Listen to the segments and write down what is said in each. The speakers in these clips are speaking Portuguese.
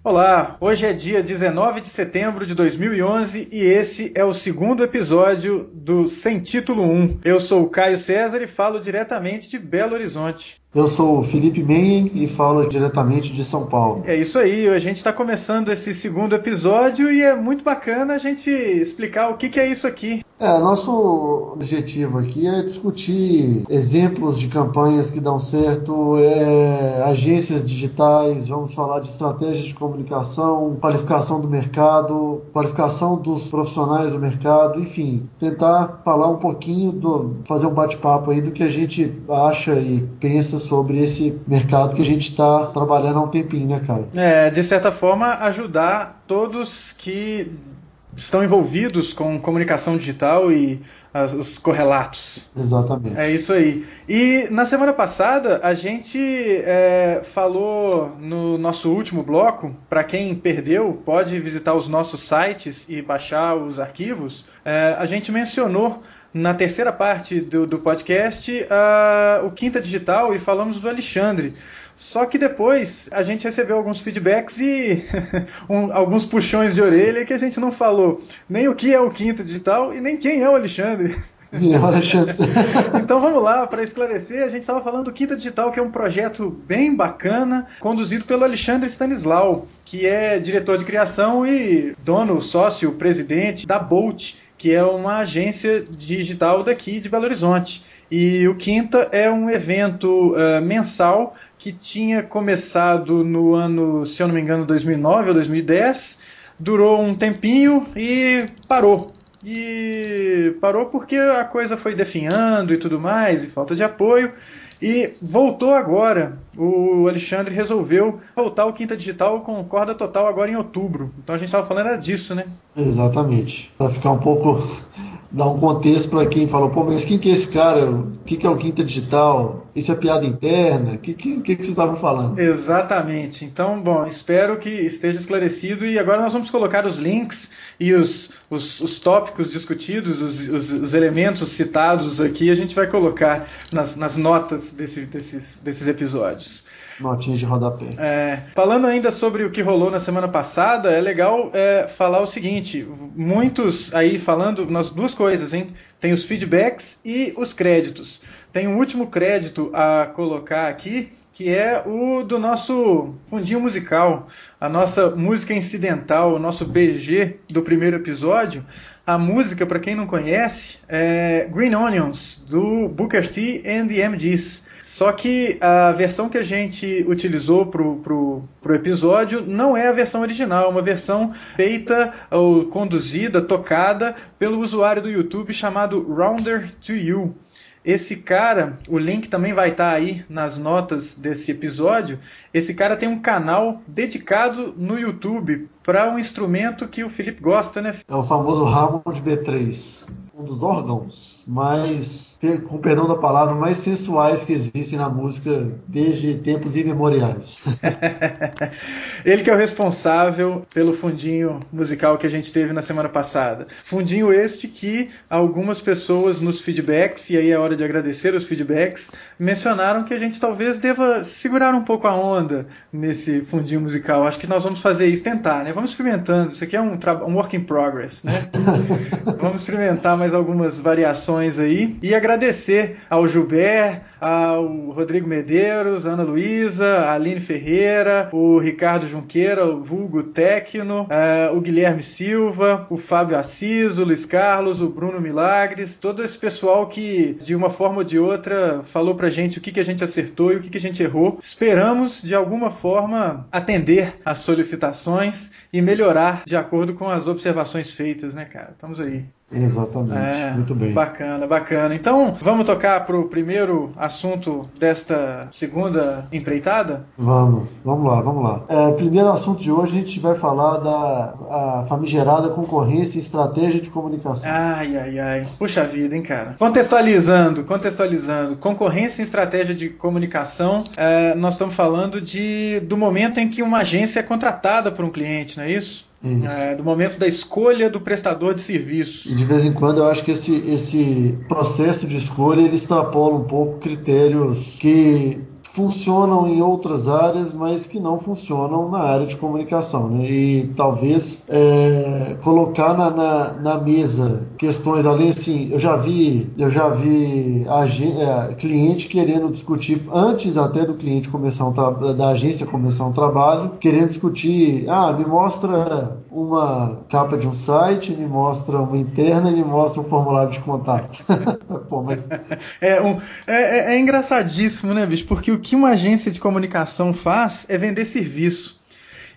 Olá, hoje é dia 19 de setembro de 2011 e esse é o segundo episódio do Sem Título 1. Eu sou o Caio César e falo diretamente de Belo Horizonte. Eu sou o Felipe Menhen e falo diretamente de São Paulo. É isso aí, a gente está começando esse segundo episódio e é muito bacana a gente explicar o que é isso aqui. Nosso objetivo aqui é discutir exemplos de campanhas que dão certo, agências digitais, vamos falar de estratégia de comunicação, qualificação do mercado, qualificação dos profissionais do mercado, enfim, tentar falar um pouquinho, fazer um bate-papo aí do que a gente acha e pensa sobre esse mercado que a gente está trabalhando há um tempinho, né, Caio? De certa forma, ajudar todos que estão envolvidos com comunicação digital e os correlatos. Exatamente. É isso aí. E na semana passada a gente falou no nosso último bloco, para quem perdeu, pode visitar os nossos sites e baixar os arquivos. A gente mencionou na terceira parte do podcast o Quinta Digital e falamos do Alexandre. Só que depois a gente recebeu alguns feedbacks e alguns puxões de orelha que a gente não falou nem o que é o Quinta Digital e nem quem é o Alexandre. Então vamos lá, para esclarecer, a gente estava falando do Quinta Digital, que é um projeto bem bacana, conduzido pelo Alexandre Stanislau, que é diretor de criação e dono, sócio, presidente da Bolt, que é uma agência digital daqui de Belo Horizonte. E o Quinta é um evento mensal que tinha começado no ano, se eu não me engano, 2009 ou 2010, durou um tempinho e parou. E parou porque a coisa foi definhando e tudo mais, e falta de apoio. E voltou agora. O Alexandre resolveu voltar ao Quinta Digital com corda total agora em outubro. Então a gente estava falando disso, né? Exatamente. Para ficar um pouco... dar um contexto para quem falou, pô, mas quem que é esse cara? O que é o Quinta Digital? Isso é piada interna? O que vocês estavam falando? Exatamente. Então, bom, espero que esteja esclarecido e agora nós vamos colocar os links e os tópicos discutidos, os elementos citados aqui, a gente vai colocar nas notas desses episódios. Notinhas de rodapé. Falando ainda sobre o que rolou na semana passada, é legal falar o seguinte, muitos aí falando nas duas coisas, hein? Tem os feedbacks e os créditos. Tem um último crédito a colocar aqui, que é o do nosso fundinho musical, a nossa música incidental, o nosso BG do primeiro episódio. A música, para quem não conhece, é Green Onions, do Booker T and the MGs. Só que a versão que a gente utilizou pro episódio não é a versão original, é uma versão feita ou conduzida, tocada pelo usuário do YouTube chamado Rounder2You. Esse cara, o link também vai estar aí nas notas desse episódio, esse cara tem um canal dedicado no YouTube para um instrumento que o Felipe gosta, né? É o famoso Hammond B3, um dos órgãos mais, com perdão da palavra, mais sensuais que existem na música desde tempos imemoriais. Ele que é o responsável pelo fundinho musical que a gente teve na semana passada. Fundinho este que algumas pessoas nos feedbacks, e aí é hora de agradecer os feedbacks, mencionaram que a gente talvez deva segurar um pouco a onda nesse fundinho musical. Acho que nós vamos fazer isso, tentar, né? Vamos experimentando. Isso aqui é um work in progress, né? Vamos experimentar mais algumas variações aí e agradecer ao Gilbert, ao Rodrigo Medeiros, a Ana Luísa, a Aline Ferreira, o Ricardo Junqueira, o vulgo Tecno, o Guilherme Silva, o Fábio Assis, o Luiz Carlos, o Bruno Milagres, todo esse pessoal que de uma forma ou de outra falou pra gente o que a gente acertou e o que a gente errou. Esperamos de alguma forma atender às solicitações e melhorar de acordo com as observações feitas, né, cara? Estamos aí. Exatamente, muito bem. Bacana, bacana. Então, vamos tocar para o primeiro assunto desta segunda empreitada? Vamos lá. O primeiro assunto de hoje a gente vai falar da famigerada concorrência e estratégia de comunicação. Ai. Puxa vida, hein, cara. Contextualizando. Concorrência e estratégia de comunicação, nós estamos falando do momento em que uma agência é contratada por um cliente, não é isso? Do momento da escolha do prestador de serviço. E de vez em quando eu acho que esse processo de escolha ele extrapola um pouco critérios que funcionam em outras áreas, mas que não funcionam na área de comunicação, né? E talvez colocar na mesa questões além, assim, eu já vi cliente querendo discutir antes até do cliente começar da agência começar um trabalho, querendo discutir, me mostra uma capa de um site, me mostra uma interna e me mostra um formulário de contato. Pô, mas... É engraçadíssimo, né, bicho? Porque o que uma agência de comunicação faz é vender serviço.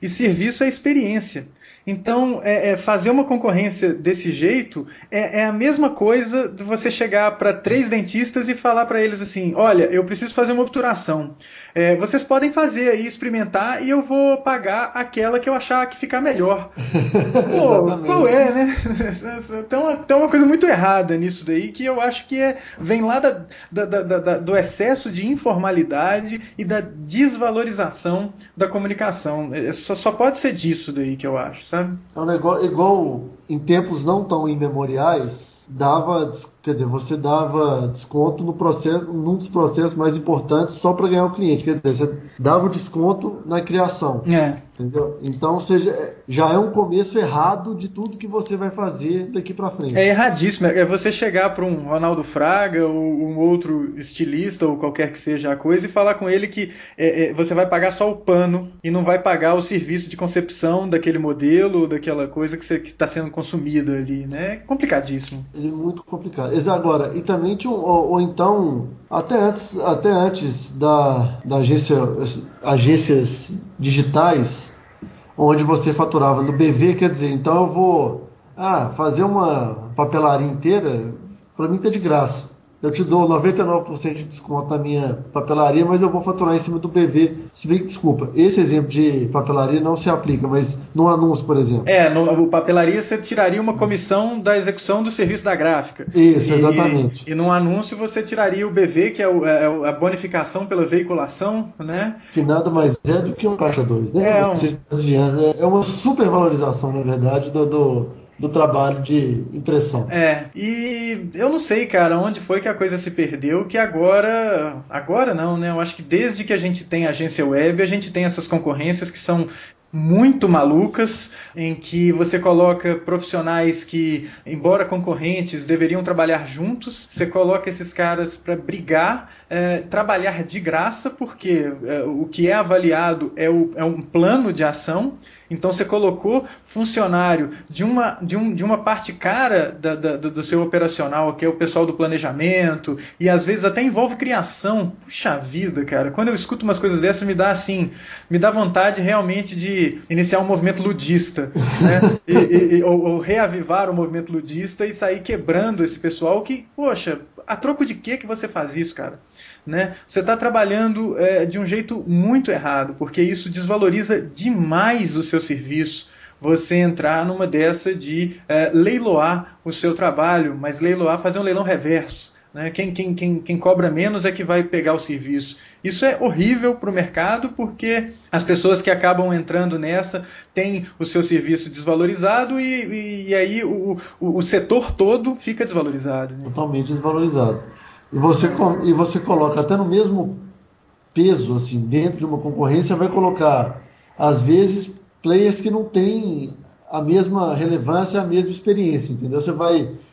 E serviço é experiência. Então, fazer uma concorrência desse jeito é a mesma coisa de você chegar para 3 dentistas e falar para eles assim, olha, eu preciso fazer uma obturação. Vocês podem fazer aí, experimentar, e eu vou pagar aquela que eu achar que ficar melhor. Pô, qual é, né? Tem uma coisa muito errada nisso daí, que eu acho que vem lá do excesso de informalidade e da desvalorização da comunicação. Só pode ser disso daí que eu acho, sabe? É um negócio igual em tempos não tão imemoriais, você dava desconto num dos processos mais importantes só para ganhar o cliente. Quer dizer, você dava o desconto na criação. Entendeu? Então já é um começo errado de tudo que você vai fazer daqui para frente. É erradíssimo. É você chegar para um Ronaldo Fraga ou um outro estilista ou qualquer que seja a coisa e falar com ele que você vai pagar só o pano e não vai pagar o serviço de concepção daquele modelo ou daquela coisa que está sendo consumida ali, né? É complicadíssimo. É muito complicado. Agora, e também ou então, até antes da agências digitais, onde você faturava no BV, quer dizer, então eu vou fazer uma papelaria inteira, para mim tá de graça. Eu te dou 99% de desconto na minha papelaria, mas eu vou faturar em cima do BV. Desculpa, esse exemplo de papelaria não se aplica, mas no anúncio, por exemplo. No papelaria você tiraria uma comissão da execução do serviço da gráfica. Isso, exatamente. E no anúncio você tiraria o BV, que é a bonificação pela veiculação, né? Que nada mais é do que um caixa 2, né? É uma supervalorização, na verdade, do trabalho de impressão. E eu não sei, cara, onde foi que a coisa se perdeu, que agora não, né? Eu acho que desde que a gente tem agência web, a gente tem essas concorrências que são muito malucas, em que você coloca profissionais que, embora concorrentes, deveriam trabalhar juntos, você coloca esses caras para brigar, trabalhar de graça, porque o que é avaliado é um plano de ação. Então você colocou funcionário de uma parte cara do seu operacional, que é o pessoal do planejamento, e às vezes até envolve criação. Puxa vida, cara, quando eu escuto umas coisas dessas me dá vontade realmente de iniciar um movimento ludista, né? ou reavivar o movimento ludista e sair quebrando esse pessoal que, poxa, a troco de que você faz isso, cara? Né? Você está trabalhando de um jeito muito errado, porque isso desvaloriza demais o seu serviço. Você entrar numa dessa de leiloar o seu trabalho, mas fazer um leilão reverso. Né? Quem cobra menos é que vai pegar o serviço. Isso é horrível para o mercado, porque as pessoas que acabam entrando nessa têm o seu serviço desvalorizado e aí o setor todo fica desvalorizado. Né? Totalmente desvalorizado. E você coloca até no mesmo peso, assim, dentro de uma concorrência, vai colocar, às vezes, players que não têm a mesma relevância, a mesma experiência, entendeu?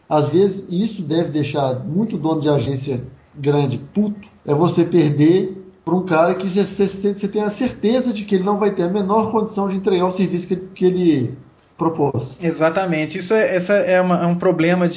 Às vezes, isso deve deixar muito dono de agência grande puto, é você perder para um cara que você tem a certeza de que ele não vai ter a menor condição de entregar o serviço que ele propôs. Exatamente. Isso é um problema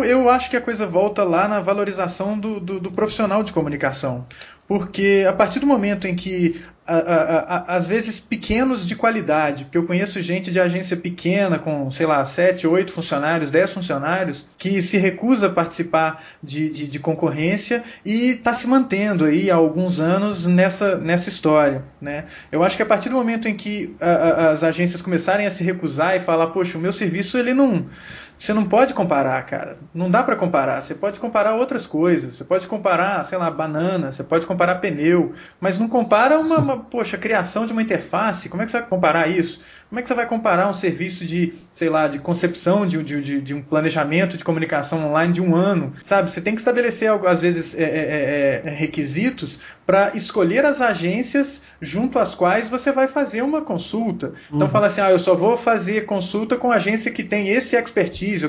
eu acho que a coisa volta lá na valorização do profissional de comunicação. Porque a partir do momento em que, às vezes, pequenos de qualidade, porque eu conheço gente de agência pequena com, 7, 8 funcionários, 10 funcionários, que se recusa a participar de concorrência e está se mantendo aí há alguns anos nessa história. Né? Eu acho que a partir do momento em que as agências começarem a se recusar e falar, poxa, o meu serviço, você não pode pode comparar, cara. Não dá para comparar. Você pode comparar outras coisas. Você pode comparar, sei lá, banana. Você pode comparar pneu. Mas não compara poxa, criação de uma interface. Como é que você vai comparar isso? Como é que você vai comparar um serviço de, sei lá, de concepção de um planejamento de comunicação online de um ano? Sabe? Você tem que estabelecer, às vezes, requisitos para escolher as agências junto às quais você vai fazer uma consulta. Então fala assim, eu só vou fazer consulta com agência que tem esse expertise,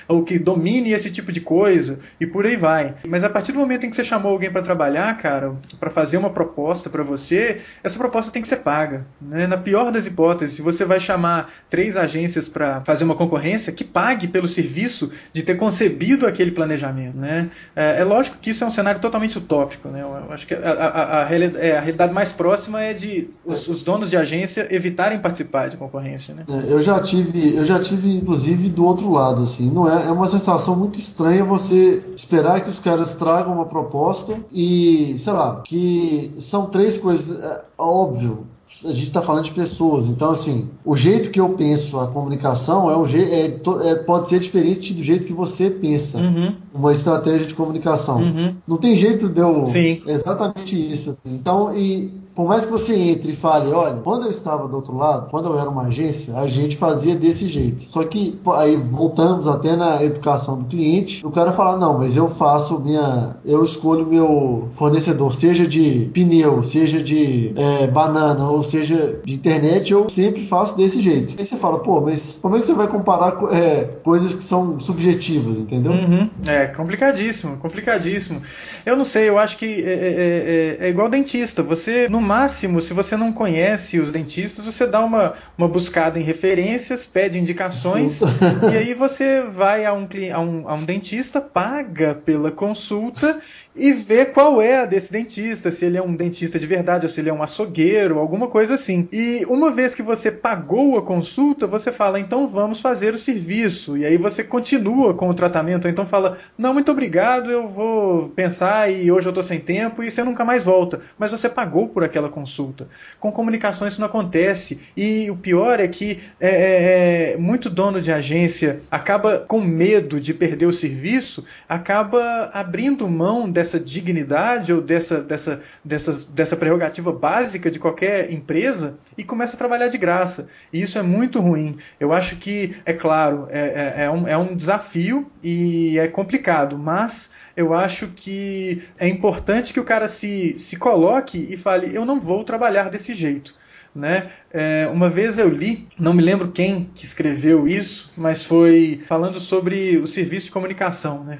ou que domine esse tipo de coisa, e por aí vai. Mas a partir do momento em que você chamou alguém para trabalhar, cara, para fazer uma proposta para você, essa proposta tem que ser paga, né? Na pior das hipóteses, se você vai chamar 3 agências para fazer uma concorrência, que pague pelo serviço de ter concebido aquele planejamento, né? É lógico que isso é um cenário totalmente utópico, né? Eu acho que a realidade mais próxima é de os donos de agência evitarem participar de concorrência, né? Eu já tive, inclusive, do outro lado, assim. Não é uma sensação muito estranha você esperar que os caras tragam uma proposta e, sei lá, que são 3 coisas, óbvio. A gente está falando de pessoas, então assim, o jeito que eu penso a comunicação pode ser diferente do jeito que você pensa uma estratégia de comunicação. Não tem jeito de eu... Sim. É exatamente isso, assim. Então, por mais que você entre e fale, olha, quando eu estava do outro lado, quando eu era uma agência, a gente fazia desse jeito. Só que aí voltamos até na educação do cliente, o cara fala, não, mas eu escolho meu fornecedor, seja de pneu, seja de banana, ou seja de internet, eu sempre faço desse jeito. Aí você fala, pô, mas como é que você vai comparar coisas que são subjetivas, entendeu? Complicadíssimo, complicadíssimo. Eu não sei, eu acho que é igual dentista. Você, no máximo, se você não conhece os dentistas, você dá uma buscada em referências, pede indicações, e aí você vai a um dentista, paga pela consulta e vê qual é a desse dentista, se ele é um dentista de verdade, ou se ele é um açougueiro, alguma coisa assim. E uma vez que você pagou a consulta, você fala, então vamos fazer o serviço. E aí você continua com o tratamento, então fala, não, muito obrigado, eu vou pensar e hoje eu estou sem tempo, e você nunca mais volta. Mas você pagou por aquela consulta. Com comunicação isso não acontece. E o pior é que muito dono de agência acaba com medo de perder o serviço, acaba abrindo mão dessa dignidade ou dessa prerrogativa básica de qualquer empresa e começa a trabalhar de graça. E isso é muito ruim. Eu acho que, é claro, é um desafio e é complicado, mas eu acho que é importante que o cara se coloque e fale, eu não vou trabalhar desse jeito. Né? Uma vez eu li, não me lembro quem que escreveu isso, mas foi falando sobre o serviço de comunicação, né?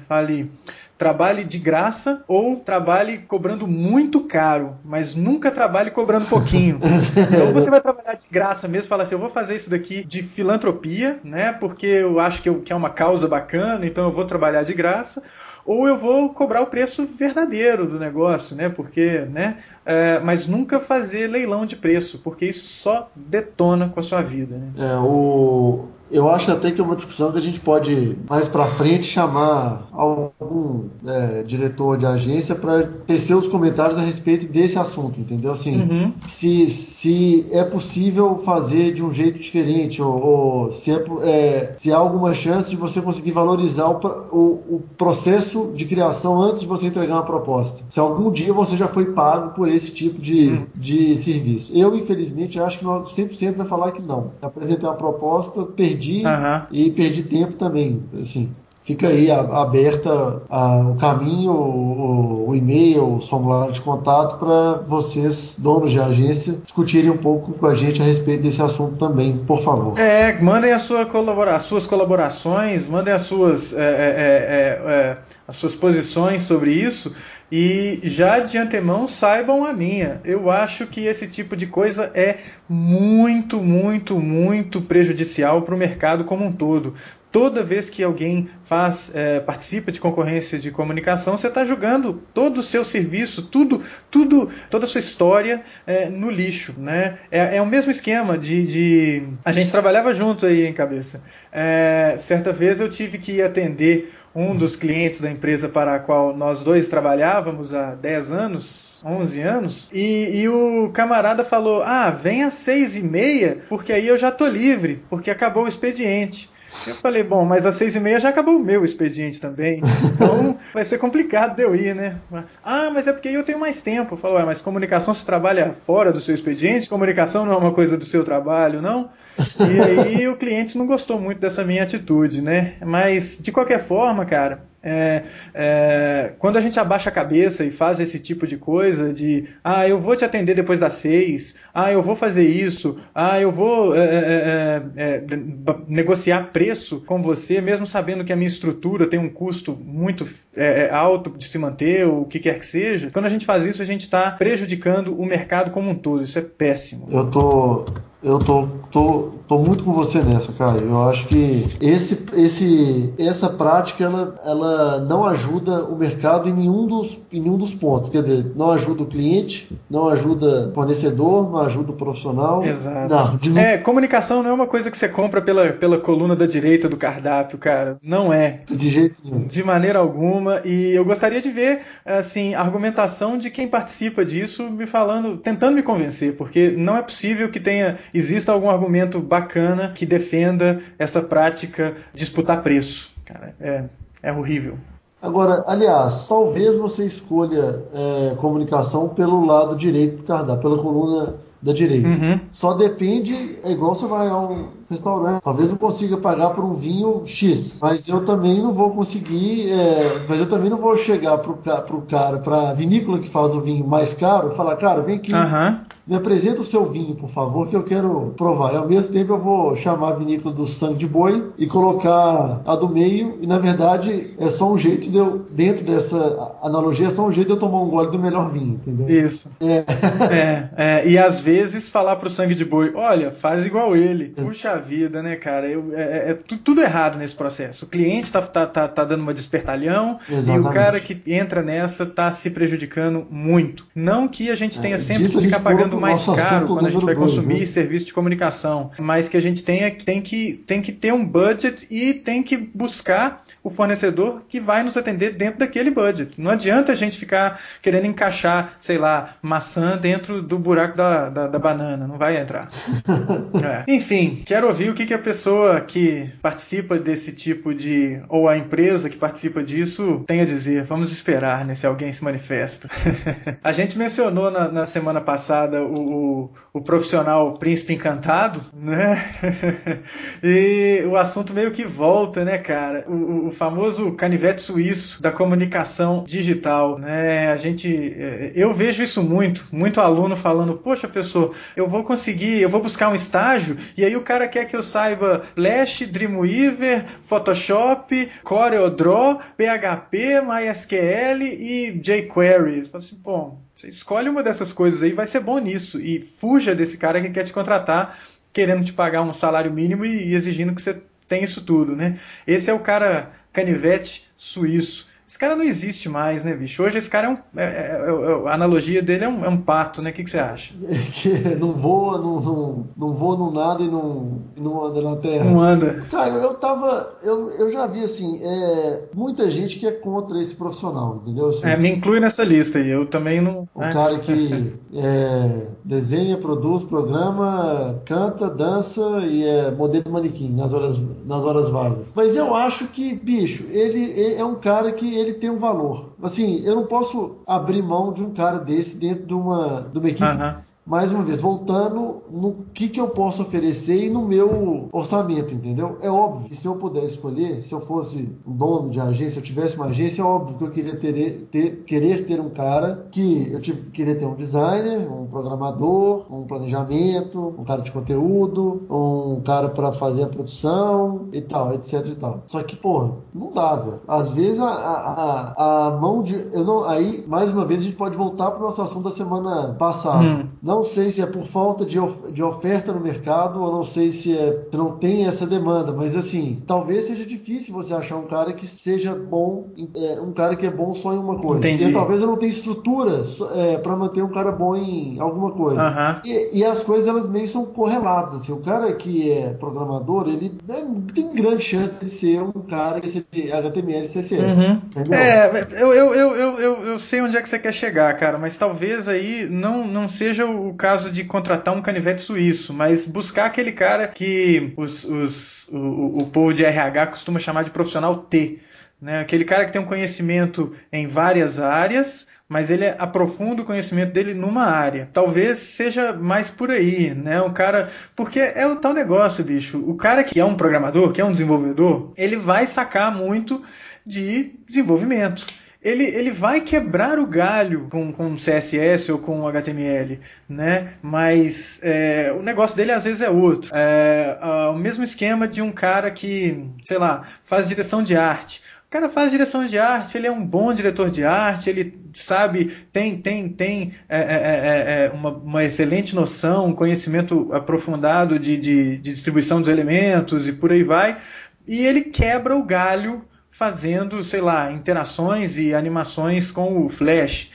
Trabalhe de graça ou trabalhe cobrando muito caro, mas nunca trabalhe cobrando pouquinho. Então você vai trabalhar de graça mesmo, fala assim, eu vou fazer isso daqui de filantropia, né? Porque eu acho que é uma causa bacana, então eu vou trabalhar de graça, ou eu vou cobrar o preço verdadeiro do negócio, né? Porque, né? Mas nunca fazer leilão de preço, porque isso só detona com a sua vida, né? Eu acho até que é uma discussão que a gente pode, mais pra frente, chamar algum diretor de agência para tecer os comentários a respeito desse assunto, entendeu? Assim, se é possível fazer de um jeito diferente, ou se há alguma chance de você conseguir valorizar o processo de criação antes de você entregar uma proposta. Se algum dia você já foi pago por esse tipo de serviço. Eu, infelizmente, acho que 100% vai falar que não. Apresentei uma proposta, perdi e perdi tempo também, assim. Fica aí aberta o caminho, o e-mail, o formulário de contato para vocês, donos de agência, discutirem um pouco com a gente a respeito desse assunto também, por favor. Mandem as suas colaborações, mandem as suas posições sobre isso e já de antemão saibam a minha. Eu acho que esse tipo de coisa é muito, muito, muito prejudicial para o mercado como um todo. Toda vez que alguém participa de concorrência de comunicação, você está jogando todo o seu serviço, toda a sua história no lixo, né? É o mesmo esquema de... A gente trabalhava junto aí, em cabeça. Certa vez eu tive que atender um dos clientes da empresa para a qual nós dois trabalhávamos há 10 anos, 11 anos, e o camarada falou, vem às 6h30, porque aí eu já tô livre, porque acabou o expediente. Eu falei, bom, mas às 6h30 já acabou o meu expediente também, então vai ser complicado de eu ir, né? Ah, mas é porque eu tenho mais tempo. Eu falo, mas comunicação se trabalha fora do seu expediente? Comunicação não é uma coisa do seu trabalho, não? E aí o cliente não gostou muito dessa minha atitude, né? Mas, de qualquer forma, cara, quando a gente abaixa a cabeça e faz esse tipo de coisa de eu vou te atender depois das 6, eu vou fazer isso, eu vou negociar preço com você, mesmo sabendo que a minha estrutura tem um custo muito alto de se manter, ou o que quer que seja, quando a gente faz isso, a gente está prejudicando o mercado como um todo. Isso é péssimo. Eu tô muito com você nessa, Caio. Eu acho que essa prática ela não ajuda o mercado em nenhum dos pontos. Quer dizer, não ajuda o cliente, não ajuda o fornecedor, não ajuda o profissional. Exato. Não, comunicação não é uma coisa que você compra pela coluna da direita do cardápio, cara. Não é. De jeito nenhum. De maneira alguma. E eu gostaria de ver, assim, a argumentação de quem participa disso tentando me convencer, porque não é possível que exista algum argumento bacana que defenda essa prática de disputar preço. Cara, é horrível. Agora, aliás, talvez você escolha comunicação pelo lado direito do cardápio, pela coluna da direita. Uhum. Só depende, é igual você vai a um restaurante. Talvez eu consiga pagar por um vinho X, mas eu também não vou conseguir, mas eu também não vou chegar pro cara, pra vinícola que faz o vinho mais caro, e falar, cara, vem aqui, me apresenta o seu vinho, por favor, que eu quero provar. E ao mesmo tempo eu vou chamar a vinícola do sangue de boi e colocar a do meio, e na verdade é só um jeito de eu, dentro dessa analogia, é só um jeito de eu tomar um gole do melhor vinho, entendeu? Isso. E às vezes falar pro sangue de boi, olha, faz igual ele. Puxa vida, né, cara? Tudo errado nesse processo. O cliente tá dando uma despertalhão. Exatamente. E o cara que entra nessa tá se prejudicando muito. Não que a gente tenha sempre que ficar pagando mais caro quando a gente vai consumir serviço de comunicação, mas que a gente tem que ter um budget e tem que buscar o fornecedor que vai nos atender dentro daquele budget. Não adianta a gente ficar querendo encaixar, sei lá, maçã dentro do buraco da banana. Não vai entrar. Enfim, quero ouvir o que a pessoa que participa desse tipo ou a empresa que participa disso tem a dizer. Vamos esperar, né, se alguém se manifesta. A gente mencionou na semana passada o profissional príncipe encantado, né? E o assunto meio que volta, né, cara? O famoso canivete suíço da comunicação digital, né? Eu vejo isso muito aluno falando, poxa, professor, eu vou buscar um estágio e aí o cara quer que eu saiba Flash, Dreamweaver, Photoshop, CorelDRAW, PHP, MySQL e jQuery. Eu falo assim, bom, você escolhe uma dessas coisas aí, vai ser bom nisso. E fuja desse cara que quer te contratar querendo te pagar um salário mínimo e exigindo que você tenha isso tudo, né? Esse é o cara canivete suíço. Esse cara não existe mais, né, bicho? Hoje esse cara a analogia dele é um pato, né? O que você acha? Que não voa, não nada e não anda na terra. Não anda. Caio, eu já vi assim, muita gente que é contra esse profissional, entendeu? Assim, me inclui nessa lista aí, eu também não... O cara que desenha, produz, programa, canta, dança e é modelo de manequim nas horas vagas. Mas eu acho que, bicho, ele é um cara que ele tem um valor. Assim, eu não posso abrir mão de um cara desse dentro de uma equipe. Mais uma vez, voltando no que eu posso oferecer e no meu orçamento, entendeu? É óbvio que se eu puder escolher, se eu fosse um dono de agência, eu tivesse uma agência, é óbvio que eu queria querer ter um cara queria ter um designer, um programador, um planejamento, um cara de conteúdo, um cara para fazer a produção e tal, etc e tal. Só que, porra, não dá, velho. Às vezes a mão de... Aí, mais uma vez, a gente pode voltar para o nosso assunto da semana passada. Não sei se é por falta de oferta no mercado, ou não sei se não tem essa demanda, mas assim, talvez seja difícil você achar um cara que seja bom, um cara que é bom só em uma coisa. Entendi. E talvez eu não tenha estrutura para manter um cara bom em alguma coisa. E as coisas, elas meio são correlatas, assim. O cara que é programador, ele tem grande chance de ser um cara que seja HTML e CSS. Eu sei onde é que você quer chegar, cara, mas talvez aí não seja o caso de contratar um canivete suíço, mas buscar aquele cara que o povo de RH costuma chamar de profissional T, né? Aquele cara que tem um conhecimento em várias áreas, mas ele aprofunda o conhecimento dele numa área. Talvez seja mais por aí, né? O cara, porque é o tal negócio, bicho. O cara que é um programador, que é um desenvolvedor, ele vai sacar muito de desenvolvimento. Ele vai quebrar o galho com CSS ou com HTML, né? Mas o negócio dele às vezes é outro. O mesmo esquema de um cara que, sei lá, faz direção de arte. O cara faz direção de arte, ele é um bom diretor de arte, ele sabe, tem uma excelente noção, um conhecimento aprofundado de distribuição dos elementos e por aí vai. E ele quebra o galho fazendo, sei lá, interações e animações com o Flash.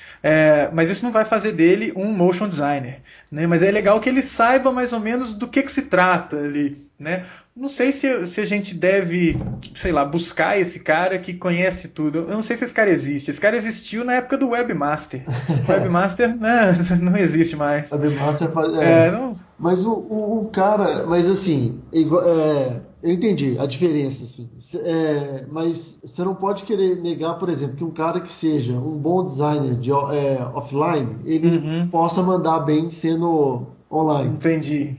Mas isso não vai fazer dele um motion designer, né? Mas é legal que ele saiba mais ou menos do que se trata ali, né? Não sei se a gente deve, sei lá, buscar esse cara que conhece tudo. Eu não sei se esse cara existe. Esse cara existiu na época do Webmaster. O Webmaster, né, não existe mais. Webmaster faz... não... Mas o cara... Mas assim, eu entendi a diferença, assim. Mas você não pode querer negar, por exemplo, que um cara que seja um bom designer de offline, ele possa mandar bem sendo online. Entendi.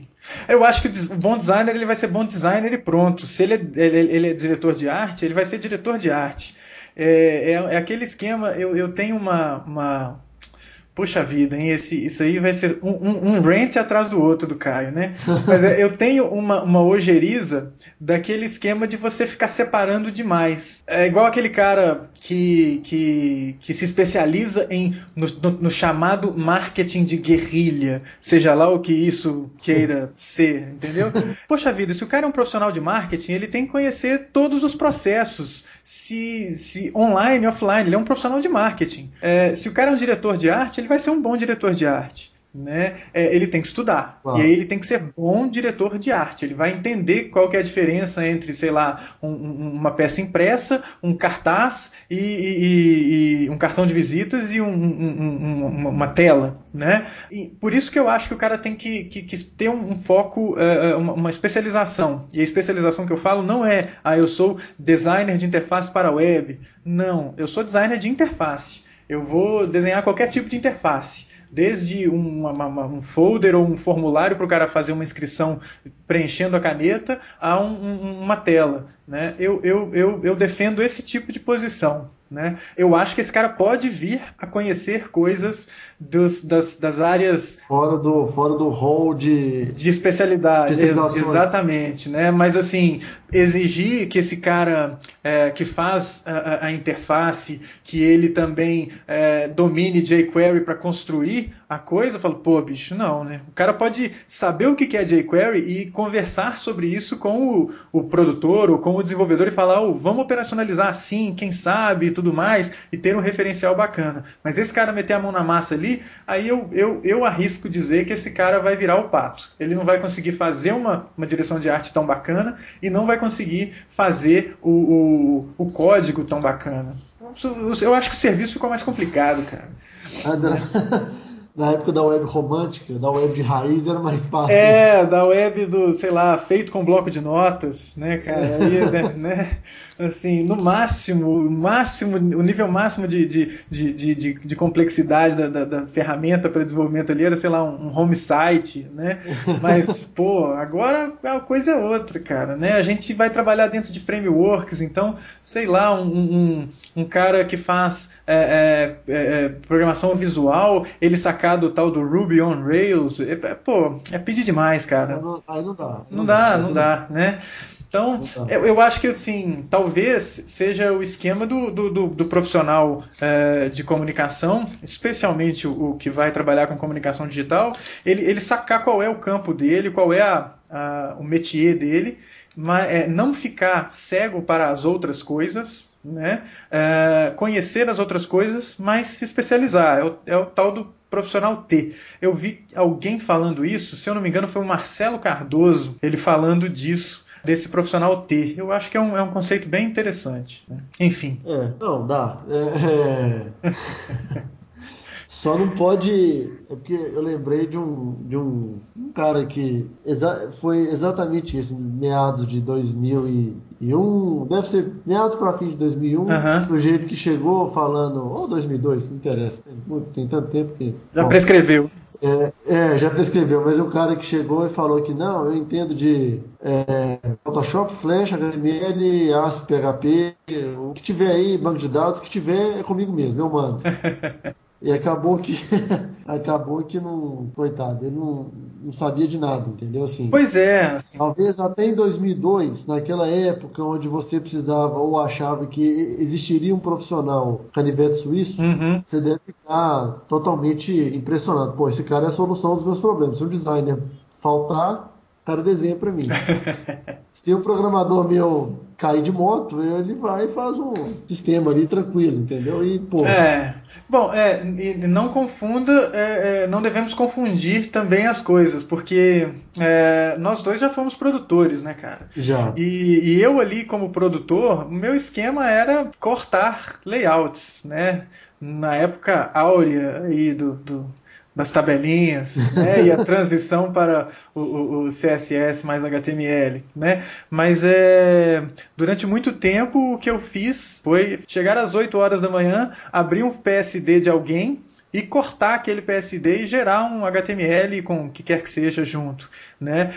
Eu acho que o bom designer ele vai ser bom designer e pronto. Se ele é diretor de arte, ele vai ser diretor de arte. É aquele esquema, eu tenho uma... Puxa vida, hein? Isso aí vai ser um rant atrás do outro do Caio, né? Mas eu tenho uma ojeriza daquele esquema de você ficar separando demais. É igual aquele cara que se especializa no chamado marketing de guerrilha, seja lá o que isso queira ser, entendeu? Poxa vida, se o cara é um profissional de marketing, ele tem que conhecer todos os processos, se online, offline, ele é um profissional de marketing. Se o cara é um diretor de arte, ele vai ser um bom diretor de arte, né? Ele tem que estudar. E aí ele tem que ser bom diretor de arte. Ele vai entender qual que é a diferença entre, sei lá, uma peça impressa, um cartaz e um cartão de visitas e uma tela, né? E por isso que eu acho que o cara tem que ter um foco, uma especialização. E a especialização que eu falo não é eu sou designer de interface para a web. Não, eu sou designer de interface. Eu vou desenhar qualquer tipo de interface, desde um folder ou um formulário para o cara fazer uma inscrição preenchendo a caneta a uma tela, né? Eu defendo esse tipo de posição, né? Eu acho que esse cara pode vir a conhecer coisas das áreas fora do hall de especialidade, exatamente, né? Mas assim, exigir que esse cara que faz a interface, que ele também domine jQuery para construir a coisa, eu falo, pô, bicho, não, né? O cara pode saber o que é jQuery e conversar sobre isso com o produtor ou com o desenvolvedor e falar, vamos operacionalizar assim, quem sabe e tudo mais, e ter um referencial bacana. Mas esse cara meter a mão na massa ali, aí eu arrisco dizer que esse cara vai virar o pato. Ele não vai conseguir fazer uma direção de arte tão bacana e não vai conseguir fazer o código tão bacana. Eu acho que o serviço ficou mais complicado, cara. Na época da web romântica, da web de raiz, era mais fácil. Da web do, sei lá, feito com bloco de notas, né, cara? Aí, né? Assim, no máximo, o nível máximo de complexidade da ferramenta para desenvolvimento ali era, sei lá, um home site, né? Mas, pô, agora a coisa é outra, cara, né? A gente vai trabalhar dentro de frameworks, então, sei lá, um cara que faz programação visual, ele sacar do tal do Ruby on Rails, pedir demais, cara. Aí não dá. Não dá, né? Então, eu acho que assim, talvez seja o esquema do profissional de comunicação, especialmente o que vai trabalhar com comunicação digital, ele sacar qual é o campo dele, qual é o métier dele, mas não ficar cego para as outras coisas, né? Conhecer as outras coisas, mas se especializar. É o tal do profissional T. Eu vi alguém falando isso, se eu não me engano foi o Marcelo Cardoso, ele falando disso, desse profissional T. Eu acho que é um conceito bem interessante, né? Enfim. Não, dá. Só não pode. É porque eu lembrei de um cara que foi exatamente isso, em meados de 2001, deve ser meados para fim de 2001, Aham. sujeito que chegou falando, ou 2002, não interessa, tem tanto tempo que. Já Bom, prescreveu. já prescreveu, mas o cara que chegou e falou que não, eu entendo de Photoshop, Flash, HTML, ASP, PHP, o que tiver aí, banco de dados, o que tiver é comigo mesmo, eu mando. E acabou que não, coitado, ele não sabia de nada, entendeu? Assim, Pois é, assim. talvez até em 2002, naquela época onde você precisava ou achava que existiria um profissional canivete suíço, Uhum. você deve ficar totalmente impressionado. Pô, esse cara é a solução dos meus problemas. Se um designer faltar, o cara desenha para mim. Se o programador meu cair de moto, ele vai e faz um sistema ali tranquilo, entendeu? E, pô, Bom, e não confunda, não devemos confundir também as coisas, porque nós dois já fomos produtores, né, cara? já. E eu ali como produtor, o meu esquema era cortar layouts, né? Na época áurea aí das tabelinhas, né? E a transição para o CSS mais HTML, né? Mas durante muito tempo o que eu fiz foi chegar às 8 horas da manhã, abrir um PSD de alguém e cortar aquele PSD e gerar um HTML com o que quer que seja junto, né?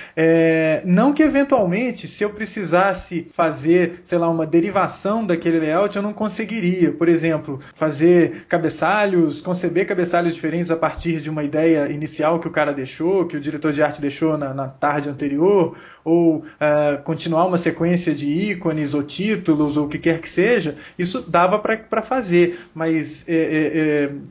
Não que eventualmente, se eu precisasse fazer, sei lá, uma derivação daquele layout, eu não conseguiria. Por exemplo, fazer cabeçalhos, conceber cabeçalhos diferentes a partir de uma ideia inicial que o cara deixou, que o diretor de arte deixou na tarde anterior, ou continuar uma sequência de ícones ou títulos ou o que quer que seja. Isso dava para fazer, mas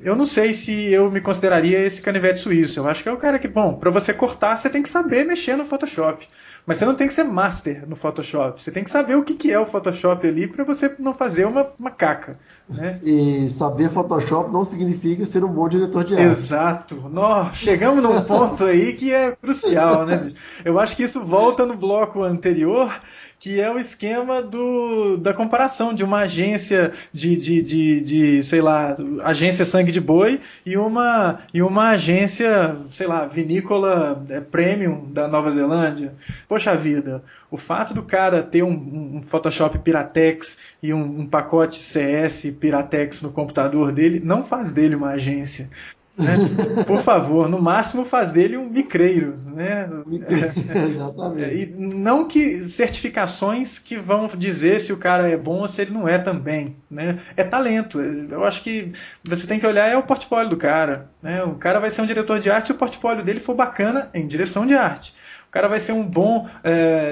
eu não sei se eu me consideraria esse canivete suíço. Eu acho que é o cara que, bom, para você cortar, você tem que saber mexer no Photoshop. Mas você não tem que ser master no Photoshop. Você tem que saber o que é o Photoshop ali para você não fazer uma caca, né? E saber Photoshop não significa ser um bom diretor de arte. Exato. Chegamos num ponto aí que é crucial, né, bicho? Eu acho que isso volta no bloco anterior, que é o esquema da comparação de uma agência sei lá, agência sangue de boi e uma agência, sei lá, vinícola premium da Nova Zelândia. Poxa vida, o fato do cara ter um Photoshop Piratex e um pacote CS Piratex no computador dele não faz dele uma agência. Né? Por favor, no máximo faz dele um micreiro, né? Exatamente. E não que certificações que vão dizer se o cara é bom ou se ele não é também, né? É talento. Eu acho que você tem que olhar o portfólio do cara, né? O cara vai ser um diretor de arte se o portfólio dele for bacana em direção de arte. O cara vai ser um bom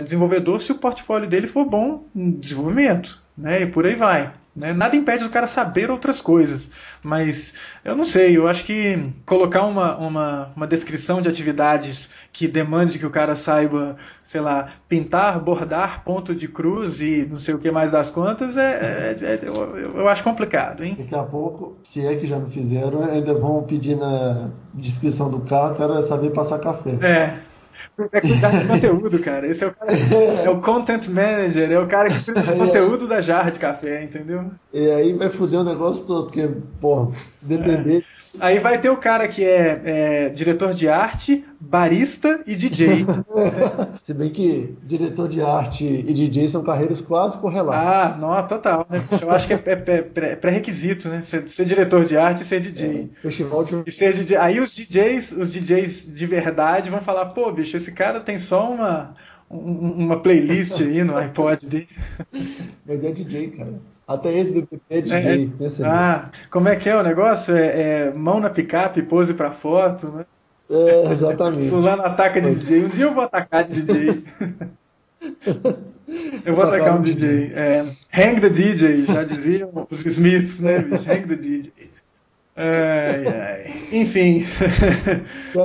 desenvolvedor se o portfólio dele for bom em desenvolvimento, né? E por aí vai. Né? Nada impede do cara saber outras coisas, mas eu não sei, eu acho que colocar uma descrição de atividades que demande que o cara saiba, sei lá, pintar, bordar, ponto de cruz e não sei o que mais das contas, eu acho complicado, hein? Daqui a pouco, se é que já não fizeram, ainda vão pedir na descrição do carro, o cara saber passar café. É cuidar de conteúdo, cara. Esse é o cara, é o content manager, é o cara que cuida do conteúdo da jarra de café, entendeu? E aí vai foder o negócio todo, porque, porra, se depender. Aí vai ter o cara que é diretor de arte, barista e DJ. Se bem que diretor de arte e DJ são carreiras quase correlatas. Não, total, né? Eu acho que é pré-requisito, né? Ser diretor de arte e ser DJ. Festival de. E ser DJ. Aí os DJs de verdade vão falar, pô, bicho, esse cara tem só uma playlist aí no iPod dele. Mas é DJ, cara. Até esse BBB é DJ, pensa nisso. Como é que é o negócio? Mão na picape, pose pra foto, né? Exatamente. Fulano ataca de DJ. Um dia eu vou atacar de DJ. Eu vou atacar um DJ. Hang the DJ, já diziam os Smiths, né, bicho? Hang the DJ. Enfim.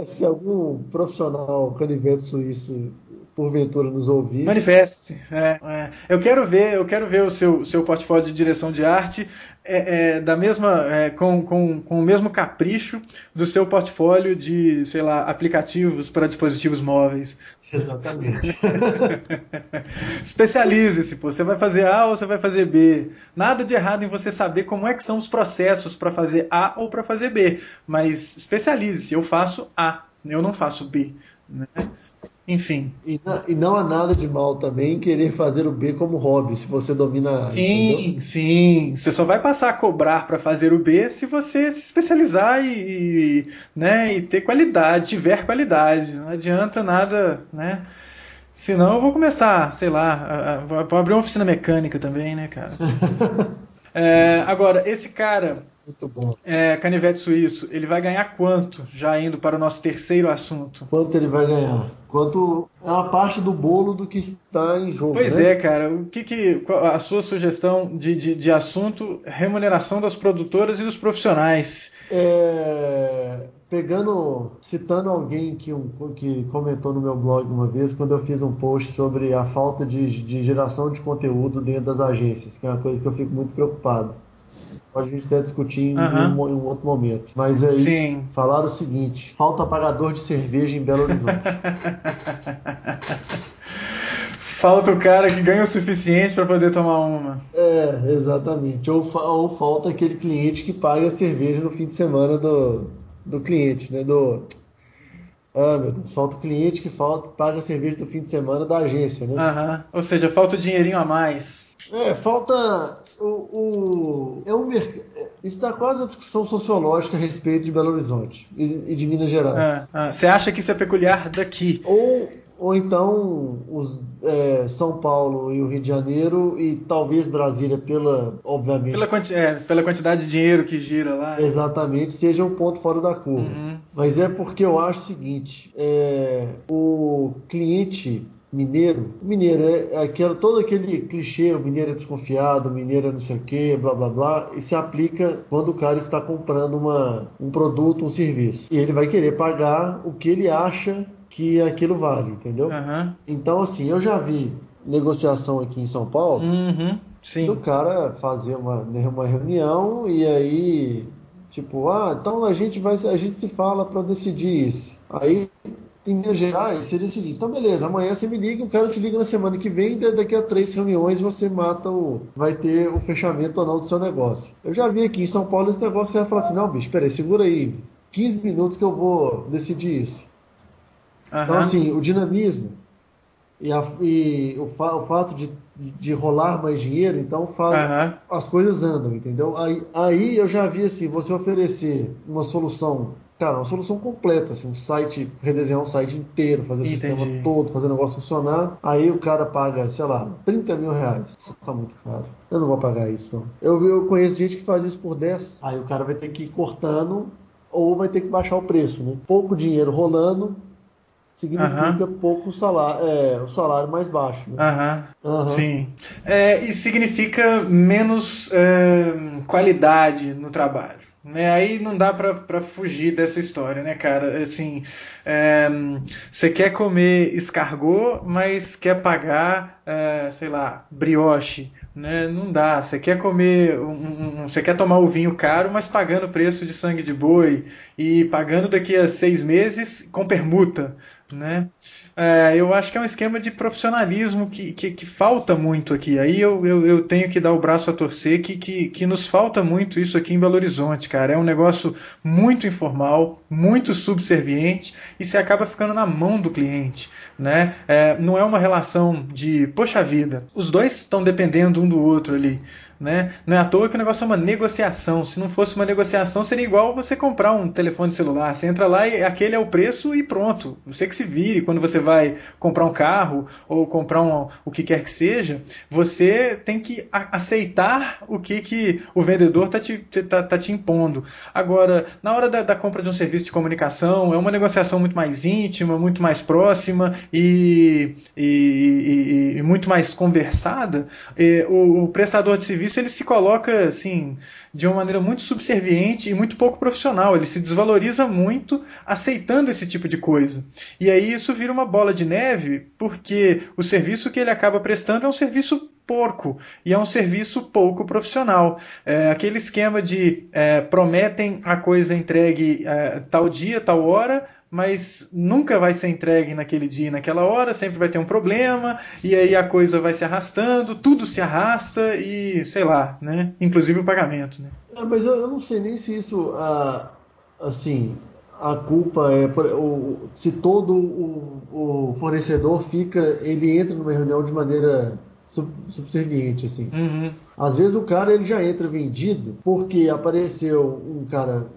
Se algum profissional canivete suíço porventura nos ouvir. Manifeste-se. Eu quero ver o seu portfólio de direção de arte com o mesmo capricho do seu portfólio de, sei lá, aplicativos para dispositivos móveis. Exatamente. Especialize-se, pô. Você vai fazer A ou você vai fazer B. Nada de errado em você saber como é que são os processos para fazer A ou para fazer B. Mas especialize-se. Eu faço A, eu não faço B. Né? Enfim. E não há nada de mal também em querer fazer o B como hobby, se você domina a área, entendeu? Sim. Você só vai passar a cobrar para fazer o B se você se especializar né, e ter qualidade, tiver qualidade. Não adianta nada, né? Senão eu vou começar, sei lá, vou abrir uma oficina mecânica também, né, cara? Agora, esse cara, Muito bom. Canivete Suíço, ele vai ganhar quanto, já indo para o nosso terceiro assunto? Quanto ele vai ganhar? Quanto é uma parte do bolo do que está em jogo, Pois né? cara, qual a sua sugestão de assunto, remuneração das produtoras e dos profissionais? Citando alguém que comentou no meu blog uma vez, quando eu fiz um post sobre a falta de geração de conteúdo dentro das agências, que é uma coisa que eu fico muito preocupado. Pode a gente até discutir em um outro momento. Mas aí Sim. falaram o seguinte: falta apagador de cerveja em Belo Horizonte. Falta o cara que ganha o suficiente para poder tomar uma. Exatamente. Ou falta aquele cliente que paga a cerveja no fim de semana do cliente, né? Meu Deus, falta o cliente que paga a cerveja do fim de semana da agência, né? Ou seja, falta o dinheirinho a mais. Falta isso dá quase uma discussão sociológica a respeito de Belo Horizonte e de Minas Gerais. Você acha que isso é peculiar daqui? Ou então São Paulo e o Rio de Janeiro e talvez Brasília obviamente. Pela quantidade de dinheiro que gira lá. Exatamente, seja um ponto fora da curva. Mas é porque eu acho o seguinte, o cliente mineiro todo aquele clichê, o mineiro é desconfiado, o mineiro é não sei o que, blá blá blá, e se aplica quando o cara está comprando um produto, um serviço. E ele vai querer pagar o que ele acha que aquilo vale, entendeu? Então, assim, eu já vi negociação aqui em São Paulo, sim. do cara fazer uma reunião e aí, tipo, então a gente se fala para decidir isso. Aí, em Minas Gerais, seria o seguinte: então beleza, amanhã você me liga, o cara te liga na semana que vem, daqui a 3 reuniões você vai ter o fechamento ou não do seu negócio. Eu já vi aqui em São Paulo esse negócio que vai falar assim: não, bicho, peraí, segura aí, 15 minutos que eu vou decidir isso. Então, assim, o dinamismo e o fato de rolar mais dinheiro, então as coisas andam, entendeu? Aí eu já vi assim, você oferecer uma solução, cara, uma solução completa, assim, redesenhar um site inteiro, fazer o sistema todo, fazer o negócio funcionar, aí o cara paga, sei lá, 30 mil reais. Isso tá muito caro. Eu não vou pagar isso, não. Eu conheço gente que faz isso por 10, aí o cara vai ter que ir cortando ou vai ter que baixar o preço, né? Pouco dinheiro rolando significa pouco salário, o salário mais baixo, né? Sim. E significa menos qualidade no trabalho. Né? Aí não dá pra fugir dessa história, né, cara? Assim, você quer comer escargot, mas quer pagar, sei lá, brioche. Né? Não dá. Você quer comer, você quer tomar o vinho caro, mas pagando o preço de sangue de boi e pagando daqui a 6 meses com permuta. Né? Eu acho que é um esquema de profissionalismo que falta muito aqui. Aí eu tenho que dar o braço a torcer que nos falta muito isso aqui em Belo Horizonte, cara. É um negócio muito informal, muito subserviente e você acaba ficando na mão do cliente. Né? Não é uma relação de, poxa vida, os dois estão dependendo um do outro ali. Né? Não é à toa que o negócio é uma negociação. Se não fosse uma negociação, seria igual você comprar um telefone celular. Você entra lá e aquele é o preço e pronto. Você que se vire. Quando você vai comprar um carro ou comprar o que quer que seja, você tem que aceitar o que o vendedor tá te impondo. Agora, na hora da compra de um serviço de comunicação, é uma negociação muito mais íntima, muito mais próxima e muito mais conversada. O prestador de serviço serviço ele se coloca assim de uma maneira muito subserviente e muito pouco profissional. Ele se desvaloriza muito aceitando esse tipo de coisa. E aí isso vira uma bola de neve, porque o serviço que ele acaba prestando é um serviço porco e é um serviço pouco profissional. Aquele esquema de prometem a coisa entregue tal dia, tal hora, mas nunca vai ser entregue naquele dia e naquela hora, sempre vai ter um problema, e aí a coisa vai se arrastando, tudo se arrasta e, sei lá, né? Inclusive o pagamento, né? Mas eu não sei nem se isso, assim, a culpa é, se todo o fornecedor ele entra numa reunião de maneira subserviente, assim. Uhum. Às vezes o cara ele já entra vendido porque apareceu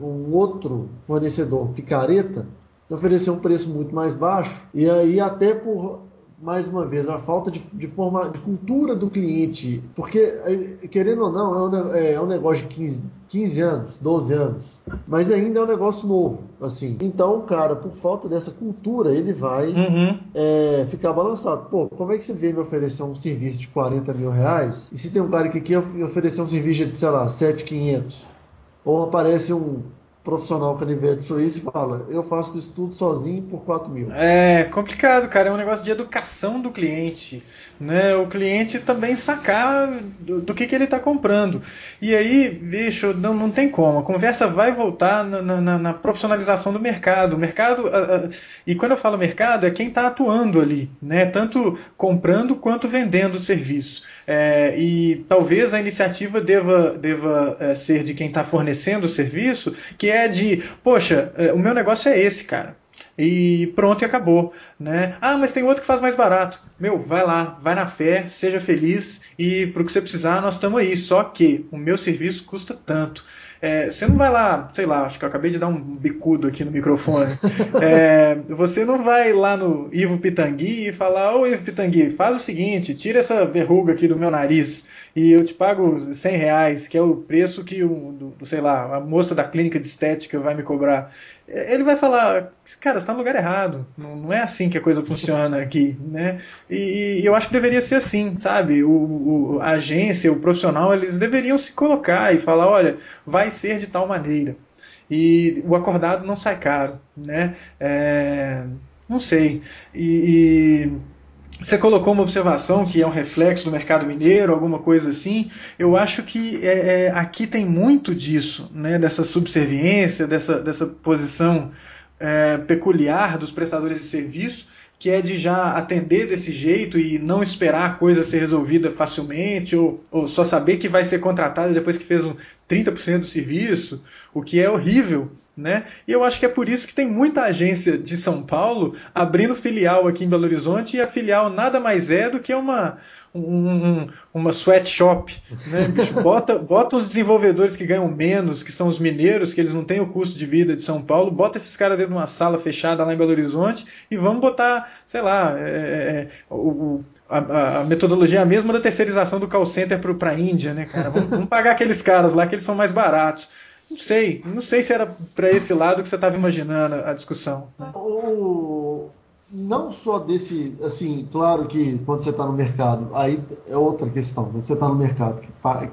um outro fornecedor picareta que ofereceu um preço muito mais baixo, e aí até por, mais uma vez, a falta de cultura do cliente, porque, querendo ou não, é um negócio de 15 anos, 12 anos, mas ainda é um negócio novo, assim. Então, cara, por falta dessa cultura, ele vai ficar balançado. Pô, como é que você vem me oferecer um serviço de 40 mil reais, e se tem um cara que quer me oferecer um serviço de, sei lá, 7.500, ou aparece um profissional canivete suíço e fala, eu faço isso tudo sozinho por 4 mil. É complicado, cara, é um negócio de educação do cliente, né? O cliente também sacar do que ele está comprando. E aí, bicho, não tem como, a conversa vai voltar na profissionalização do mercado. O mercado, e quando eu falo mercado, é quem está atuando ali, né? Tanto comprando quanto vendendo o serviço. E talvez a iniciativa deva ser de quem está fornecendo o serviço, que é de, poxa, o meu negócio é esse, cara. E pronto, e acabou, né? Ah, mas tem outro que faz mais barato. Meu, vai lá, vai na fé, seja feliz e pro que você precisar, nós estamos aí. Só que o meu serviço custa tanto. Você não vai lá, sei lá, acho que eu acabei de dar um bicudo aqui no microfone. Você não vai lá no Ivo Pitangui e falar, ô Ivo Pitangui, faz o seguinte, tira essa verruga aqui do meu nariz e eu te pago 100 reais, que é o preço que sei lá, a moça da clínica de estética vai me cobrar. Ele vai falar, cara, você está no lugar errado, não é assim que a coisa funciona aqui, né? E eu acho que deveria ser assim, sabe? A agência, o profissional, eles deveriam se colocar e falar, olha, vai ser de tal maneira. E o acordado não sai caro, né? Não sei. Você colocou uma observação que é um reflexo do mercado mineiro, alguma coisa assim. Eu acho que aqui tem muito disso, né? Dessa subserviência, dessa posição peculiar dos prestadores de serviço, que é de já atender desse jeito e não esperar a coisa ser resolvida facilmente, ou só saber que vai ser contratado depois que fez 30% do serviço, o que é horrível, né? E eu acho que é por isso que tem muita agência de São Paulo abrindo filial aqui em Belo Horizonte, e a filial nada mais é do que uma sweatshop, né, bicho? Bota os desenvolvedores que ganham menos, que são os mineiros, que eles não têm o custo de vida de São Paulo, bota esses caras dentro de uma sala fechada lá em Belo Horizonte e vamos botar, sei lá, a metodologia é a mesma da terceirização do call center para a Índia, né, cara? Vamos pagar aqueles caras lá que eles são mais baratos. Não sei se era para esse lado que você estava imaginando a discussão, né? Não só desse, assim, claro que quando você está no mercado, aí é outra questão. Quando você está no mercado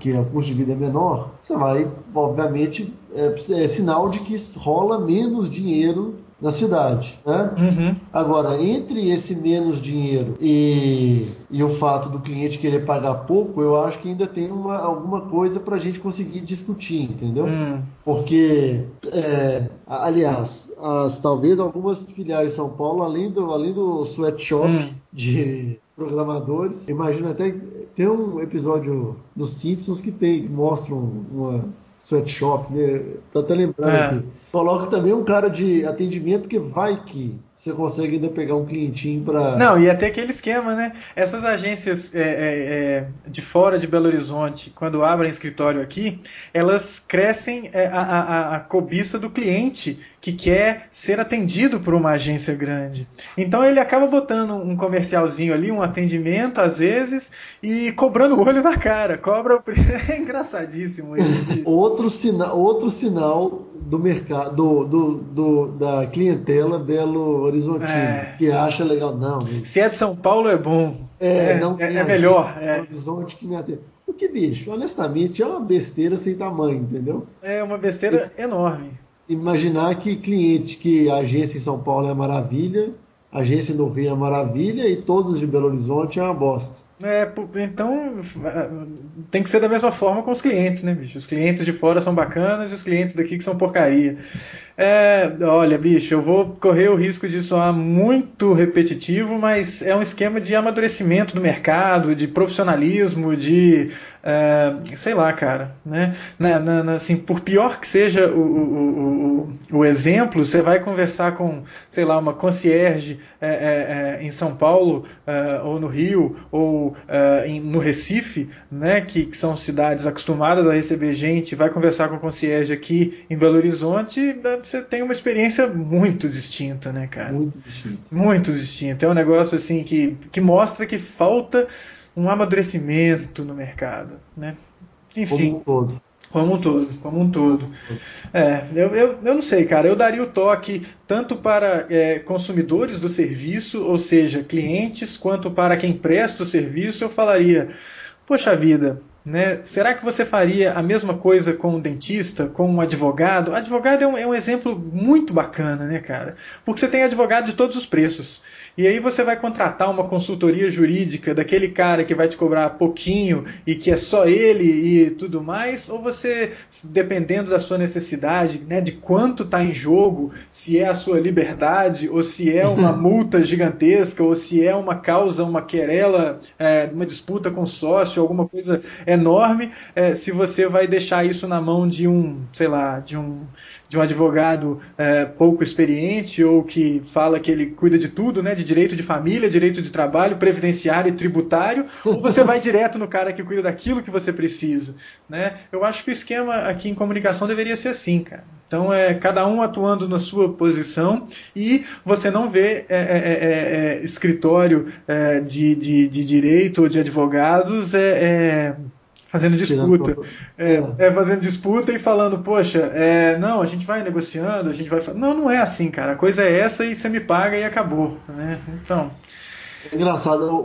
que o custo de vida é menor, você vai, obviamente, é sinal de que rola menos dinheiro na cidade, né? Uhum. Agora, entre esse menos dinheiro e o fato do cliente querer pagar pouco, eu acho que ainda tem alguma coisa para a gente conseguir discutir, entendeu? Porque, aliás, talvez algumas filiais de São Paulo, além do sweatshop de programadores, imagina até tem um episódio dos Simpsons que mostra uma sweatshop, né? Tô até lembrando aqui. Coloca também um cara de atendimento, que vai que você consegue ainda pegar um clientinho para... Não, e até aquele esquema, né? Essas agências de fora de Belo Horizonte, quando abrem escritório aqui, elas crescem a cobiça do cliente que quer ser atendido por uma agência grande. Então ele acaba botando um comercialzinho ali, um atendimento às vezes, e cobrando o olho na cara. É engraçadíssimo isso. Outro sinal do mercado, da clientela Belo Horizontina, que acha legal. Não, se é de São Paulo é bom, não é melhor. Belo Horizonte que me atende. O Porque, bicho, honestamente, é uma besteira sem tamanho, entendeu? É uma besteira enorme. Imaginar que cliente, que a agência em São Paulo é maravilha, a agência no Rio é maravilha e todas de Belo Horizonte é uma bosta. Então tem que ser da mesma forma com os clientes, né, bicho? Os clientes de fora são bacanas e os clientes daqui que são porcaria. Olha, bicho, eu vou correr o risco de soar muito repetitivo, mas é um esquema de amadurecimento do mercado, de profissionalismo, sei lá, cara, né? Assim, por pior que seja o exemplo, você vai conversar com, sei lá, uma concierge em São Paulo, ou no Rio, ou no Recife, né, que são cidades acostumadas a receber gente, vai conversar com o concierge aqui em Belo Horizonte, você tem uma experiência muito distinta, né, cara? Muito distinto. Muito distinta. É um negócio assim que mostra que falta um amadurecimento no mercado, né? Enfim. Como um todo. Eu não sei, cara. Eu daria o toque tanto para consumidores do serviço, ou seja, clientes, quanto para quem presta o serviço. Eu falaria, poxa vida, né? Será que você faria a mesma coisa com um dentista, com um advogado? Advogado é um exemplo muito bacana, né, cara? Porque você tem advogado de todos os preços. E aí você vai contratar uma consultoria jurídica daquele cara que vai te cobrar pouquinho e que é só ele e tudo mais, ou você, dependendo da sua necessidade, né, de quanto está em jogo, se é a sua liberdade, ou se é uma multa gigantesca, ou se é uma causa, uma querela, uma disputa com sócio, alguma coisa enorme, se você vai deixar isso na mão de sei lá, de um advogado pouco experiente, ou que fala que ele cuida de tudo, né, de direito de família, direito de trabalho, previdenciário e tributário, ou você vai direto no cara que cuida daquilo que você precisa, né? Eu acho que o esquema aqui em comunicação deveria ser assim, cara. Então, cada um atuando na sua posição, e você não vê escritório de direito ou de advogados fazendo disputa. Fazendo disputa e falando, poxa, não, a gente vai negociando, a gente vai... Não é assim, cara. A coisa é essa e você me paga e acabou, né? Então... É engraçado,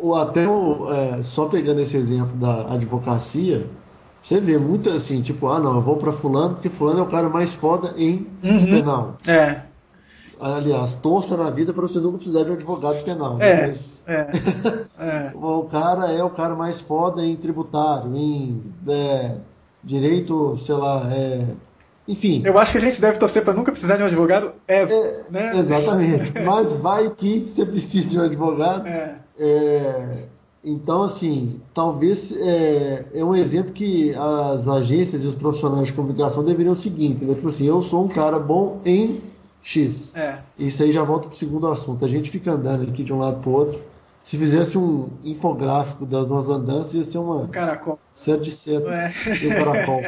só pegando esse exemplo da advocacia, você vê muito assim, tipo, não, eu vou pra fulano porque fulano é o cara mais foda em penal. Aliás, torça na vida para você nunca precisar de um advogado penal. O cara é o cara mais foda em tributário, em direito, sei lá, enfim. Eu acho que a gente deve torcer para nunca precisar de um advogado, né? Exatamente. Mas vai que você precisa de um advogado. Então, assim, talvez é um exemplo que as agências e os profissionais de comunicação deveriam seguir. Entendeu? Tipo assim, eu sou um cara bom em X. Isso aí já volta para o segundo assunto. A gente fica andando aqui de um lado para o outro. Se fizesse um infográfico das nossas andanças, ia ser uma caracol. Série de setas e um caracol.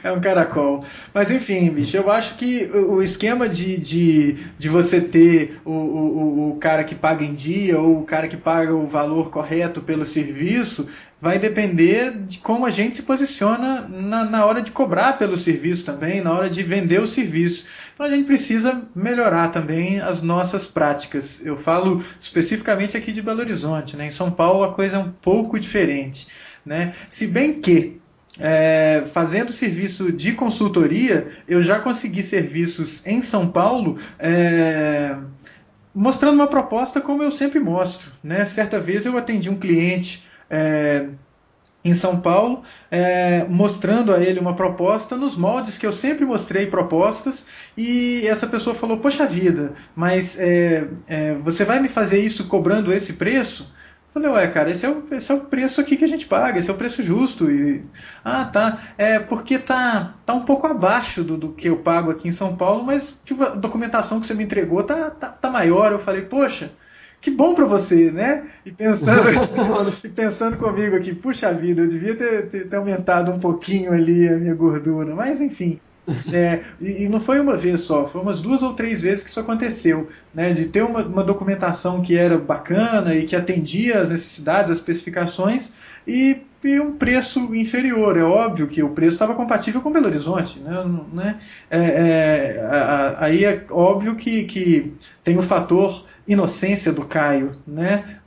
É um caracol. Mas enfim, bicho, eu acho que o esquema de você ter o cara que paga em dia, ou o cara que paga o valor correto pelo serviço, vai depender de como a gente se posiciona na hora de cobrar pelo serviço também, na hora de vender o serviço. Então a gente precisa melhorar também as nossas práticas. Eu falo especificamente aqui de Belo Horizonte, né? Em São Paulo a coisa é um pouco diferente, né? Se bem que fazendo serviço de consultoria, eu já consegui serviços em São Paulo mostrando uma proposta como eu sempre mostro, né? Certa vez eu atendi um cliente em São Paulo, mostrando a ele uma proposta nos moldes que eu sempre mostrei propostas, e essa pessoa falou, poxa vida, mas você vai me fazer isso cobrando esse preço? Eu falei, cara, esse é o preço aqui que a gente paga, esse é o preço justo. Tá, porque tá um pouco abaixo do que eu pago aqui em São Paulo, mas a documentação que você me entregou tá maior. Eu falei, poxa, que bom para você, né? E pensando comigo aqui, puxa vida, eu devia ter aumentado um pouquinho ali a minha gordura, mas enfim. E não foi uma vez só, foi umas 2 ou 3 vezes que isso aconteceu, né? De ter uma documentação que era bacana e que atendia às necessidades, às especificações, e um preço inferior. É óbvio que o preço estava compatível com Belo Horizonte, né? Aí é óbvio que tem o fator inocência do Caio, né?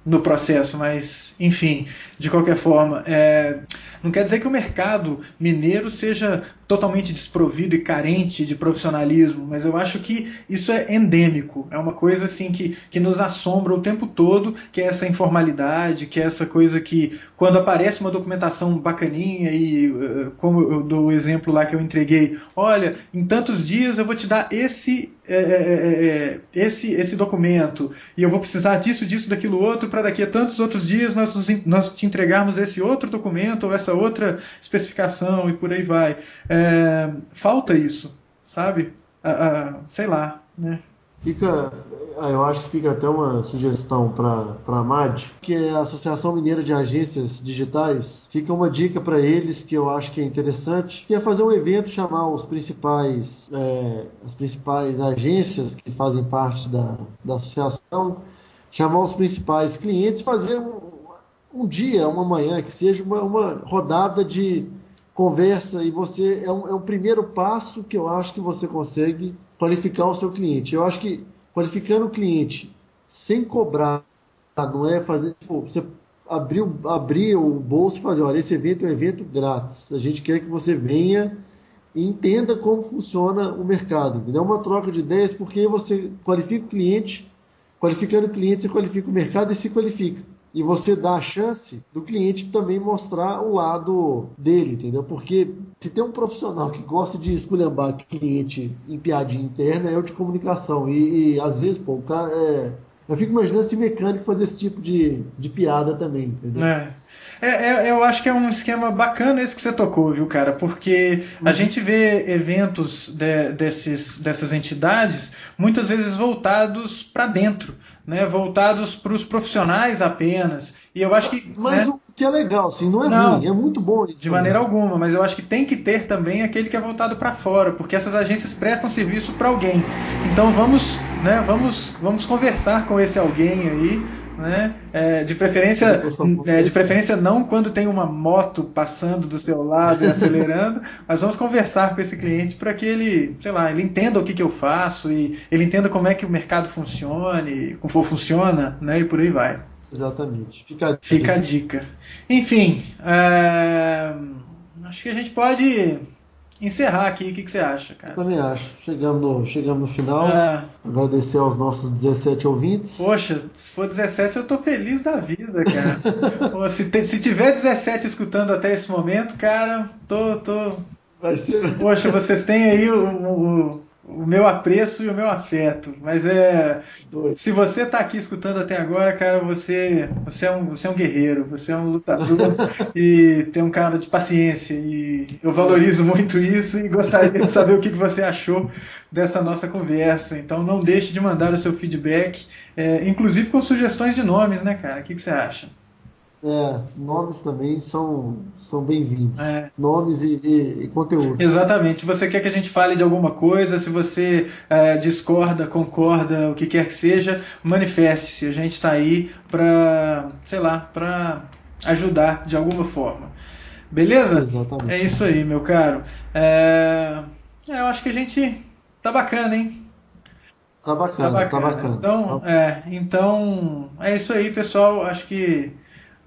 no processo, mas enfim, de qualquer forma, não quer dizer que o mercado mineiro seja totalmente desprovido e carente de profissionalismo, mas eu acho que isso é endêmico, é uma coisa assim que nos assombra o tempo todo, que é essa informalidade, que é essa coisa que quando aparece uma documentação bacaninha e como eu dou o exemplo lá que eu entreguei, olha, em tantos dias eu vou te dar esse documento e eu vou precisar disso, daquilo outro, para daqui a tantos outros dias nós te entregarmos esse outro documento ou essa outra especificação e por aí vai. Falta isso, sabe? Sei lá, né? Eu acho que fica até uma sugestão para a AMAD, que é a Associação Mineira de Agências Digitais. Fica uma dica para eles que eu acho que é interessante, que é fazer um evento, chamar as principais agências que fazem parte da associação, chamar os principais clientes, fazer um dia, uma manhã, que seja uma rodada de conversa, e você é um primeiro passo que eu acho que você consegue qualificar o seu cliente. Eu acho que qualificando o cliente sem cobrar, não é fazer, tipo, você abrir o bolso e fazer, olha, esse evento é um evento grátis, a gente quer que você venha e entenda como funciona o mercado, entendeu? É uma troca de ideias, porque você qualifica o cliente, qualificando o cliente, você qualifica o mercado e se qualifica. E você dá a chance do cliente também mostrar o lado dele, entendeu? Porque se tem um profissional que gosta de esculhambar cliente em piadinha interna, é o de comunicação. E às vezes, pô, o cara eu fico imaginando esse mecânico fazer esse tipo de piada também, entendeu? Eu acho que é um esquema bacana esse que você tocou, viu, cara? Porque a gente vê eventos dessas entidades muitas vezes voltados para dentro, né? Voltados para os profissionais apenas. E eu acho que. Mas o que é legal, assim, não é ruim, é muito bom isso. De maneira alguma, mas eu acho que tem que ter também aquele que é voltado para fora, porque essas agências prestam serviço para alguém. Então vamos conversar com esse alguém aí. Né? De preferência não quando tem uma moto passando do seu lado e acelerando, mas vamos conversar com esse cliente para que ele, sei lá, ele entenda o que eu faço e ele entenda como é que o mercado funciona, né? E por aí vai. Exatamente. Fica a dica. Enfim, acho que a gente pode encerrar aqui. O que você acha, cara? Eu também acho. Chegamos no final. Agradecer aos nossos 17 ouvintes. Poxa, se for 17 eu tô feliz da vida, cara. Pô, se tiver 17 escutando até esse momento, cara, tô... Vai ser... Poxa, vocês têm aí o meu apreço e o meu afeto. Mas se você tá aqui escutando até agora, cara, você é um guerreiro, você é um lutador e tem um cara de paciência. E eu valorizo muito isso e gostaria de saber o que você achou dessa nossa conversa. Então não deixe de mandar o seu feedback, inclusive com sugestões de nomes, né, cara? O que você acha? Nomes também são bem-vindos. Nomes e conteúdo. Exatamente. Se você quer que a gente fale de alguma coisa, se você discorda, concorda, o que quer que seja, manifeste-se. A gente está aí para ajudar de alguma forma. Beleza? Exatamente. É isso aí, meu caro. Eu acho que a gente tá bacana, hein? Tá bacana. Então é isso aí, pessoal. Acho que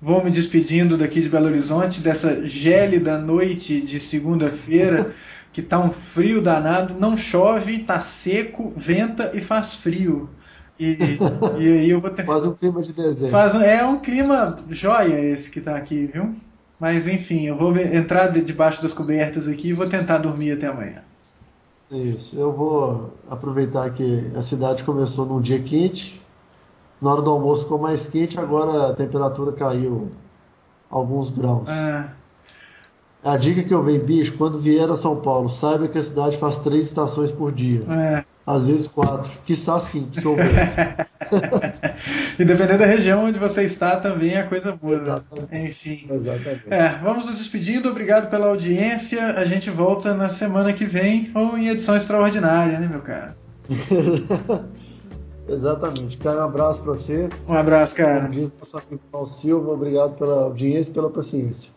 vou me despedindo daqui de Belo Horizonte, dessa gélida noite de segunda-feira, que tá um frio danado, não chove, tá seco, venta e faz frio. E aí eu vou ter... Faz um clima de deserto. É um clima joia esse que tá aqui, viu? Mas enfim, eu vou entrar debaixo das cobertas aqui e vou tentar dormir até amanhã. Isso, eu vou aproveitar que a cidade começou num dia quente. Na hora do almoço ficou mais quente, agora a temperatura caiu alguns graus. A dica que eu vejo, bicho, quando vier a São Paulo, saiba que a cidade faz 3 estações por dia. Às vezes 4, quiçá 5, se houvesse. E dependendo da região onde você está, também é coisa boa. Exatamente. Enfim. Exatamente. Vamos nos despedindo, obrigado pela audiência. A gente volta na semana que vem ou em edição extraordinária, né, meu cara? Exatamente. Cara, um abraço para você. Um abraço, cara. Como diz nosso amigo Paulo Silva, obrigado pela audiência e pela paciência.